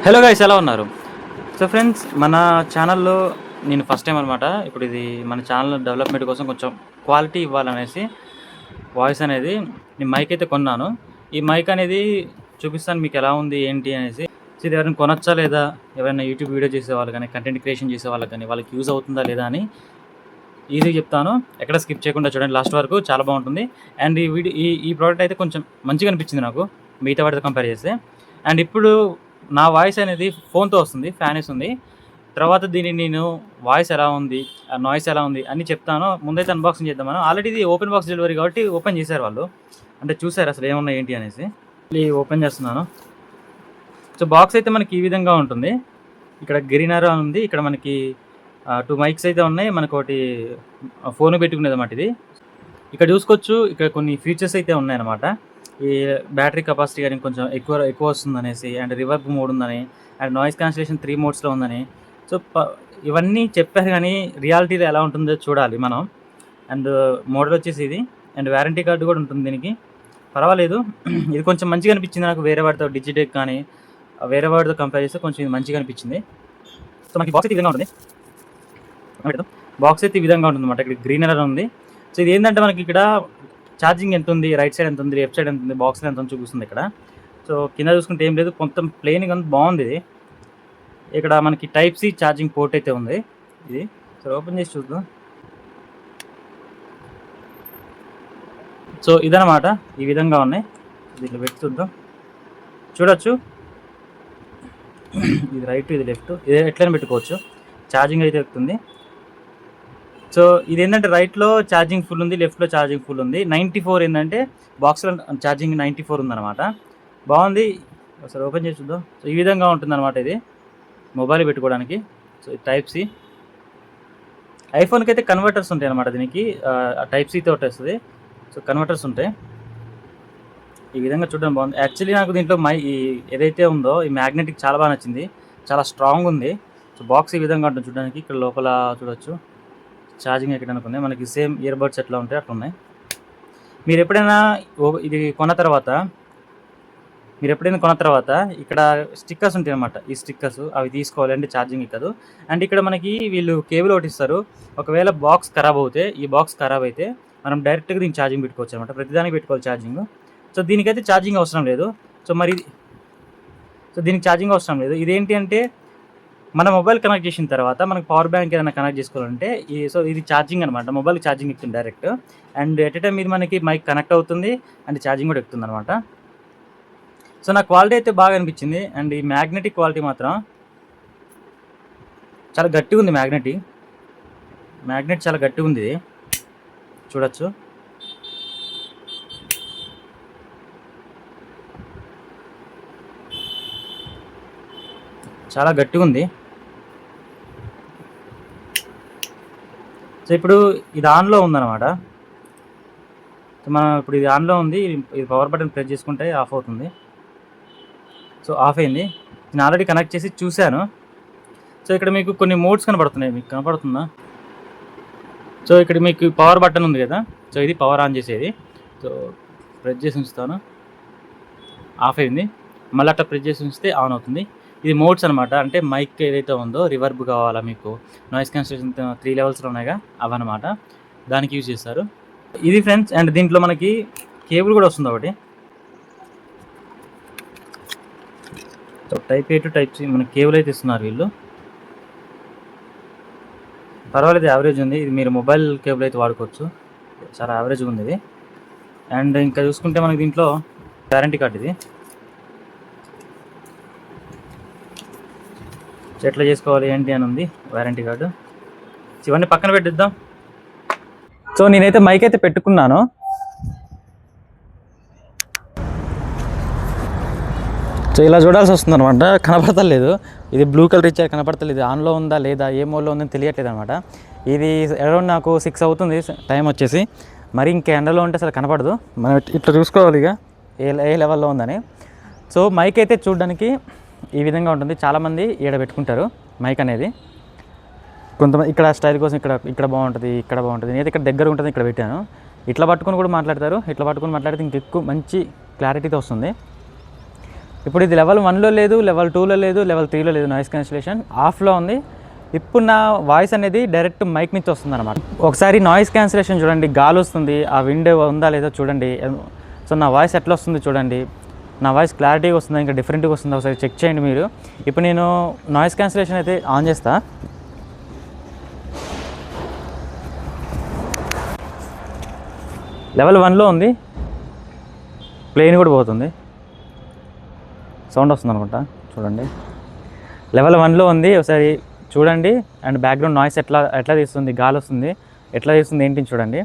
Hello guys, ఎలా ఉన్నారు? So friends, మన ఛానల్లో నేను ఫస్ట్ టైం అనమాట. ఇప్పుడు ఇది మన ఛానల్ డెవలప్మెంట్ కోసం కొంచెం క్వాలిటీ ఇవ్వాలనేసి వాయిస్ అనేది నేను మైక్ అయితే కొన్నాను. ఈ మైక్ అనేది చూపిస్తాను మీకు ఎలా ఉంది ఏంటి అనేసి. సో ఇది ఎవరైనా కొనొచ్చా లేదా, ఎవరైనా యూట్యూబ్ వీడియో చేసేవాళ్ళు కానీ, కంటెంట్ క్రియేషన్ చేసే వాళ్ళకి కానీ వాళ్ళకి యూజ్ అవుతుందా లేదా అని ఈజీగా చెప్తాను. ఎక్కడ స్కిప్ చేయకుండా చూడండి లాస్ట్ వరకు, చాలా బాగుంటుంది. అండ్ ఈ వీడియో ఈ ప్రోడక్ట్ అయితే కొంచెం మంచిగా అనిపించింది నాకు మిగతా వాటితో కంపేర్ చేస్తే. అండ్ ఇప్పుడు నా వాయిస్ అనేది ఫోన్తో వస్తుంది, ఫ్యాన్ ఉంది. తర్వాత దీన్ని నేను వాయిస్ ఎలా ఉంది, నాయిస్ ఎలా ఉంది అని చెప్తాను. ముందైతే అన్బాక్సింగ్ చేద్దామని. ఆల్రెడీ ఇది ఓపెన్ బాక్స్ డెలివరీ కాబట్టి ఓపెన్ చేశారు వాళ్ళు, అంటే చూసారు అసలు ఏమున్నాయి ఏంటి అనేసి. ఓపెన్ చేస్తున్నాను. సో బాక్స్ అయితే మనకి ఈ విధంగా ఉంటుంది. ఇక్కడ గ్రీనర్ అని ఉంది, ఇక్కడ మనకి 2 మైక్స్ అయితే ఉన్నాయి, మనకు ఒకటి ఫోన్ పెట్టుకునేది అన్నమాట ఇది. ఇక్కడ చూసుకోవచ్చు, ఇక్కడ కొన్ని ఫీచర్స్ అయితే ఉన్నాయన్నమాట. ఈ బ్యాటరీ కెపాసిటీ కానీ కొంచెం ఎక్కువ వస్తుంది అనేసి, అండ్ రివర్బ్ మోడ్ ఉందని, అండ్ నాయిస్ క్యాన్సిలేషన్ 3 మోడ్స్లో ఉందని. సో ఇవన్నీ చెప్పారు కానీ రియాలిటీలో ఎలా ఉంటుందో చూడాలి మనం. అండ్ మోడల్ వచ్చేసి ఇది, అండ్ వారంటీ కార్డు కూడా ఉంటుంది దీనికి. పర్వాలేదు, ఇది కొంచెం మంచిగా అనిపించింది నాకు. వేరే వాటితో డిజిటెక్ కానీ వేరే వాటితో కంపేర్ చేస్తే కొంచెం ఇది మంచిగా అనిపించింది. సో మనకి బాక్స్ అయితే ఈ విధంగా ఉంటుంది. బాక్స్ అయితే ఈ విధంగా ఉంటుంది అన్నమాట. ఇక్కడ గ్రీనర్ అని ఉంది. సో ఇది ఏంటంటే మనకి ఇక్కడ ఛార్జింగ్ ఎంత ఉంది, రైట్ సైడ్ ఎంత ఉంది, లెఫ్ట్ సైడ్ ఎంత ఉంది, బాక్స్లో ఎంత ఉంది చూపిస్తుంది ఇక్కడ. సో కింద చూసుకుంటే ఏం లేదు, కొంచెం ప్లెయిన్గా ఉంది, బాగుంది ఇది. ఇక్కడ మనకి టైప్ సి ఛార్జింగ్ పోర్ట్ అయితే ఉంది ఇది. సో ఓపెన్ చేసి చూద్దాం. సో ఇదనమాట, ఈ విధంగా ఉన్నాయి. దీంట్లో పెట్టి చూద్దాం. చూడొచ్చు, ఇది రైట్, ఇది లెఫ్ట్, ఇది ఎట్లయినా పెట్టుకోవచ్చు. ఛార్జింగ్ అయితే ఎక్కుతుంది. సో ఇది ఏంటంటే రైట్లో ఛార్జింగ్ ఫుల్ ఉంది, లెఫ్ట్లో ఛార్జింగ్ ఫుల్ ఉంది. 94 ఏంటంటే బాక్స్లో ఛార్జింగ్ 94 ఉందన్నమాట. బాగుంది. ఒకసారి ఓపెన్ చేసి చూద్దాం. సో ఈ విధంగా ఉంటుందన్నమాట ఇది మొబైల్ పెట్టుకోవడానికి. So type C. ఐఫోన్కి అయితే కన్వర్టర్స్ ఉంటాయి అన్నమాట దీనికి. టైప్ సితో వస్తుంది. సో కన్వర్టర్స్ ఉంటాయి. ఈ విధంగా చూడడం బాగుంది. యాక్చువల్లీ నాకు దీంట్లో ఏదైతే ఉందో ఈ మ్యాగ్నెటిక్ చాలా బాగా నచ్చింది, చాలా స్ట్రాంగ్ ఉంది. సో బాక్స్ ఈ విధంగా ఉంటుంది చూడడానికి. ఇక్కడ లోపల చూడొచ్చు ఛార్జింగ్ ఎక్కడానికి ఉంది. మనకి సేమ్ ఇయర్ బడ్స్ ఎట్లా ఉంటాయి అట్లా ఉన్నాయి. మీరు ఎప్పుడైనా ఇది కొన్న తర్వాత ఇక్కడ స్టిక్కర్స్ ఉంటాయి అన్నమాట. ఈ స్టిక్కర్స్ అవి తీసుకోవాలి, అంటే ఛార్జింగ్ ఎక్కదు. అండ్ ఇక్కడ మనకి వీళ్ళు కేబుల్ ఒకటి ఇస్తారు. ఒకవేళ బాక్స్ ఖరాబ్ అయితే మనం డైరెక్ట్గా దీనికి ఛార్జింగ్ పెట్టుకోవచ్చు అనమాట. ప్రతిదానికి పెట్టుకోవాలి ఛార్జింగ్. సో దీనికైతే ఛార్జింగ్ అవసరం లేదు. దీనికి ఛార్జింగ్ అవసరం లేదు. ఇదేంటి అంటే మన మొబైల్ కనెక్ట్ చేసిన తర్వాత మనకు పవర్ బ్యాంక్ ఏదైనా కనెక్ట్ చేసుకోవాలంటే ఇది ఛార్జింగ్ అనమాట. మొబైల్ ఛార్జింగ్ ఎక్కుతుంది direct. And at a time ఇది మనకి మైక్ కనెక్ట్ అవుతుంది, అండ్ ఛార్జింగ్ కూడా ఎక్కుతుంది అనమాట. సో నా క్వాలిటీ అయితే బాగా అనిపించింది. అండ్ ఈ మ్యాగ్నెటిక్ క్వాలిటీ మాత్రం చాలా గట్టిగా ఉంది. మ్యాగ్నెట్ చాలా గట్టిగా ఉంది. ఇది చూడొచ్చు. చాలా గట్టిగా ఉంది. సో ఇప్పుడు ఇది ఆన్లో ఉందన్నమాట. సో మనం ఇప్పుడు ఇది ఆన్లో ఉంది. ఇది పవర్ బటన్ ప్రెస్ చేసుకుంటే ఆఫ్ అవుతుంది. సో ఆఫ్ అయింది. నేను ఆల్రెడీ కనెక్ట్ చేసి చూశాను. సో ఇక్కడ మీకు కొన్ని మోడ్స్ కనపడుతున్నాయి, మీకు కనపడుతుందా? సో ఇక్కడ మీకు పవర్ బటన్ ఉంది కదా, సో ఇది పవర్ ఆన్ చేసేది. సో ప్రెస్ చేసి ఉంచుతాను, ఆఫ్ అయింది. మళ్ళీ అట్లా ప్రెస్ చేసి ఉంచితే ఆన్ అవుతుంది. ఇది మోడ్స్ అనమాట. అంటే మైక్ ఏదైతే ఉందో, రివర్బ్ కావాలా మీకు, నాయిస్ క్యాన్సిలేషన్ 3 లెవెల్స్లో ఉన్నాయిగా, అవన్నమాట. దానికి యూజ్ చేస్తారు. ఇది ఫ్రెండ్స్. అండ్ దీంట్లో మనకి కేబుల్ కూడా వస్తుంది ఒకటి. So type A to type C మనకి కేబుల్ అయితే ఇస్తున్నారు వీళ్ళు. పర్వాలేదు, యావరేజ్ ఉంది. ఇది మీరు మొబైల్ కేబుల్ అయితే వాడుకోవచ్చు. చాలా యావరేజ్గా ఉంది ఇది. అండ్ ఇంకా చూసుకుంటే మనకి దీంట్లో వారంటీ కార్డ్ ఇది. ఎట్లా చేసుకోవాలి ఏంటి అని ఉంది వారంటీ కార్డు. ఇవన్నీ పక్కన పెట్టిద్దాం. సో నేనైతే మైక్ అయితే పెట్టుకున్నాను. సో ఇలా చూడాల్సి వస్తుంది అనమాట. కనపడతలేదు, ఇది బ్లూ కలర్ ఇచ్చారు, కనపడతలేదు. ఇది ఆన్లో ఉందా లేదా, ఏ మోడ్లో ఉందని తెలియట్లేదు అనమాట. ఇది అరౌండ్ నాకు 6 అవుతుంది టైం వచ్చేసి. మరి ఇంకా ఎండలో ఉంటే అసలు కనపడదు. మనం ఇట్లా చూసుకోవాలి ఇక ఏ లెవెల్లో ఉందని. సో మైక్ అయితే చూడడానికి ఈ విధంగా ఉంటుంది. చాలామంది ఈడ పెట్టుకుంటారు మైక్ అనేది. కొంతమంది ఇక్కడ స్టైల్ కోసం ఇక్కడ బాగుంటుంది, ఇక్కడ బాగుంటుంది. నేనైతే ఇక్కడ దగ్గర ఉంటుంది, ఇక్కడ పెట్టాను. ఇట్లా పట్టుకొని కూడా మాట్లాడతారు. ఇట్లా పట్టుకొని మాట్లాడితే ఇంకెక్కువ మంచి క్లారిటీతో వస్తుంది. ఇప్పుడు ఇది లెవెల్ 1లో లేదు, లెవెల్ 2లో లేదు, లెవెల్ 3లో లేదు, నాయిస్ క్యాన్సిలేషన్ ఆఫ్లో ఉంది. ఇప్పుడు నా వాయిస్ అనేది డైరెక్ట్ మైక్ నుంచి వస్తుంది అనమాట. ఒకసారి నాయిస్ క్యాన్సిలేషన్ చూడండి, గాలి వస్తుంది, ఆ విండ్ ఉందా లేదో చూడండి. సో నా వాయిస్ ఎట్లా వస్తుంది చూడండి, నా వాయిస్ క్లారిటీగా వస్తుందా ఇంకా డిఫరెంట్గా వస్తుందా ఒకసారి చెక్ చేయండి మీరు. ఇప్పుడు నేను నాయిస్ క్యాన్సిలేషన్ అయితే ఆన్ చేస్తా. లెవెల్ 1లో ఉంది, ప్లేన్ కూడా పోతుంది, సౌండ్ వస్తుంది అనుకుంటా చూడండి. లెవెల్ 1లో ఉంది, ఒకసారి చూడండి. అండ్ బ్యాక్గ్రౌండ్ నాయిస్ ఎట్లా తీస్తుంది, గాలి వస్తుంది ఎట్లా తీస్తుంది ఏంటి చూడండి.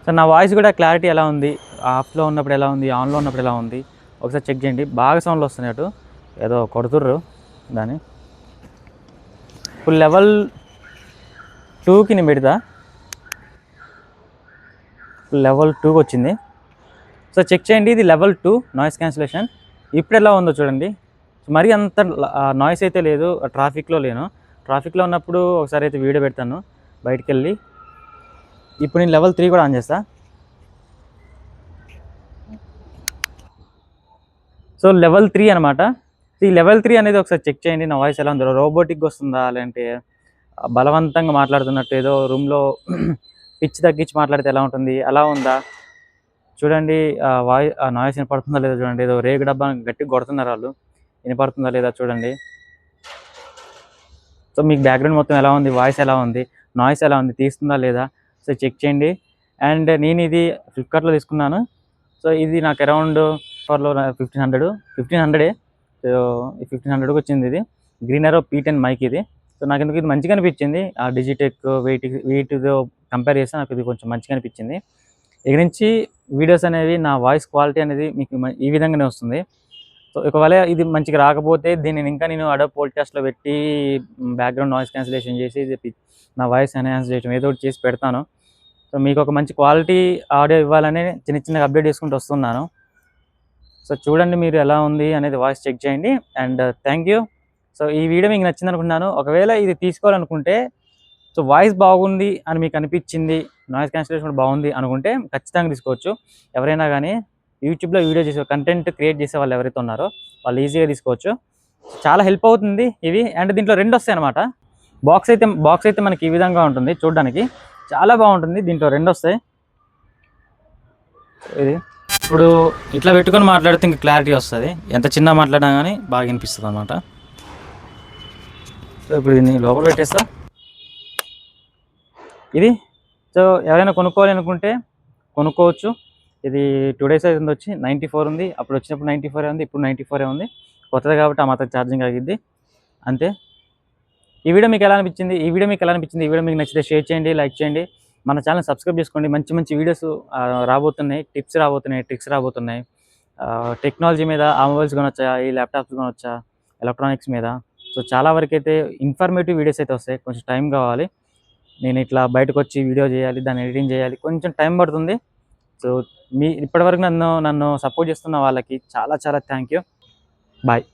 సో నా వాయిస్ కూడా క్లారిటీ ఎలా ఉంది, ఆఫ్లో ఉన్నప్పుడు ఎలా ఉంది, ఆన్లో ఉన్నప్పుడు ఎలా ఉంది ఒకసారి చెక్ చేయండి. బాగా సౌండ్లు వస్తున్నాయి, అటు ఏదో కొడుతుర్రు దాన్ని. ఇప్పుడు లెవెల్ 2కి నేను పెడతా, లెవెల్ 2కి వచ్చింది. సో చెక్ చేయండి, ఇది లెవెల్ 2 నాయిస్ క్యాన్సిలేషన్. ఇప్పుడు ఎలా ఉందో చూడండి. మరీ అంత నాయిస్ అయితే లేదు, ట్రాఫిక్లో లేను. ట్రాఫిక్లో ఉన్నప్పుడు ఒకసారి అయితే వీడియో పెడతాను బయటికి వెళ్ళి. ఇప్పుడు నేను లెవెల్ 3 కూడా ఆన్ చేస్తా. సో లెవెల్ 3 అనమాట. ఈ లెవెల్ 3 అనేది ఒకసారి చెక్ చేయండి, నా వాయిస్ ఎలా ఉందో, రోబోటిక్గా వస్తుందా లేదంటే బలవంతంగా మాట్లాడుతున్నట్టు ఏదో రూమ్లో పిచ్ తగ్గించి మాట్లాడితే ఎలా ఉంటుంది అలా ఉందా చూడండి. నాయిస్ వినపడుతుందా లేదా చూడండి, ఏదో రేగు డబ్బా గట్టిగా కొడుతున్నారు వాళ్ళు, వినపడుతుందా లేదా చూడండి. సో మీకు బ్యాక్గ్రౌండ్ మొత్తం ఎలా ఉంది, వాయిస్ ఎలా ఉంది, నాయిస్ ఎలా ఉంది, తీస్తుందా లేదా సో చెక్ చేయండి. అండ్ నేను ఇది ఫ్లిప్కార్ట్లో తీసుకున్నాను. సో ఇది నాకు అరౌండ్ ఫర్లో 1500 సో ఈ 1500కి వచ్చింది. ఇది గ్రీన్ ఎరో P10 మైక్ ఇది. సో నాకు ఎందుకు ఇది మంచిగా అనిపించింది, ఆ డిజిటెక్ వీటితో కంపేర్ చేస్తే నాకు ఇది కొంచెం మంచిగా అనిపించింది. ఇక నుంచి వీడియోస్ అనేవి నా వాయిస్ క్వాలిటీ అనేది మీకు ఈ విధంగానే వస్తుంది. సో ఒకవేళ ఇది మంచిగా రాకపోతే దీన్ని ఇంకా నేను అడోబ్ పోడ్కాస్ట్లో పెట్టి బ్యాక్గ్రౌండ్ నాయిస్ క్యాన్సిలేషన్ చేసి నా వాయిస్ ఎన్హాన్స్ చేయడం ఏదో ఒకటి చేసి పెడతాను. సో మీకు ఒక మంచి క్వాలిటీ ఆడియో ఇవ్వాలని చిన్నగా అప్డేట్ చేసుకుంటూ వస్తున్నాను. సో చూడండి మీరు ఎలా ఉంది అనేది వాయిస్ చెక్ చేయండి. And thank you. సో ఈ వీడియో మీకు నచ్చింది అనుకుంటున్నాను. ఒకవేళ ఇది తీసుకోవాలనుకుంటే సో వాయిస్ బాగుంది అని మీకు అనిపించింది, నాయిస్ క్యాన్సిలేషన్ కూడా బాగుంది అనుకుంటే ఖచ్చితంగా తీసుకోవచ్చు. ఎవరైనా కానీ యూట్యూబ్లో వీడియో చేసే కంటెంట్ క్రియేట్ చేసే వాళ్ళు ఎవరైతే ఉన్నారో వాళ్ళు ఈజీగా తీసుకోవచ్చు. చాలా హెల్ప్ అవుతుంది ఇవి. అండ్ దీంట్లో 2 వస్తాయి అనమాట. బాక్స్ అయితే మనకి ఈ విధంగా ఉంటుంది, చూడడానికి చాలా బాగుంటుంది. దీంట్లో 2 వస్తాయి. ఇది ఇప్పుడు ఇట్లా పెట్టుకొని మాట్లాడితే ఇంకా క్లారిటీ వస్తుంది, ఎంత చిన్న మాట్లాడినా కానీ బాగా వినిపిస్తుంది అనమాట. సో ఇప్పుడు దీన్ని లోపల పెట్టేస్తా. ఇది సో ఎవరైనా కొనుక్కోవాలి అనుకుంటే కొనుక్కోవచ్చు. ఇది 2 days అవుతుంది వచ్చి, 94 ఉంది. అప్పుడు వచ్చినప్పుడు 94 ఉంది, ఇప్పుడు 94 ఉంది. కొత్తది కాబట్టి ఆ మాత్రం ఛార్జింగ్ ఆగిద్ది అంతే. ఈ వీడియో మీకు ఎలా అనిపించింది, ఈ వీడియో మీకు నచ్చితే షేర్ చేయండి, లైక్ చేయండి, మన ఛానల్ సబ్స్క్రైబ్ చేసుకోండి. మంచి వీడియోస్ రాబోతున్నాయి, టిప్స్ రాబోతున్నాయి, ట్రిక్స్ రాబోతున్నాయి. టెక్నాలజీ మీద ఆ మొబైల్స్ కొనొచ్చా, ఈ ల్యాప్టాప్స్ కొనొచ్చా, ఎలక్ట్రానిక్స్ మీద. సో చాలా వరకు అయితే ఇన్ఫర్మేటివ్ వీడియోస్ అయితే వస్తాయి. కొంచెం టైం కావాలి, నేను ఇట్లా బయటకు వచ్చి వీడియో చేయాలి, దాన్ని ఎడిటింగ్ చేయాలి, కొంచెం టైం పడుతుంది. సో ఇప్పటివరకు నన్ను సపోర్ట్ చేస్తున్న వాళ్ళకి చాలా థ్యాంక్ యూ. బాయ్.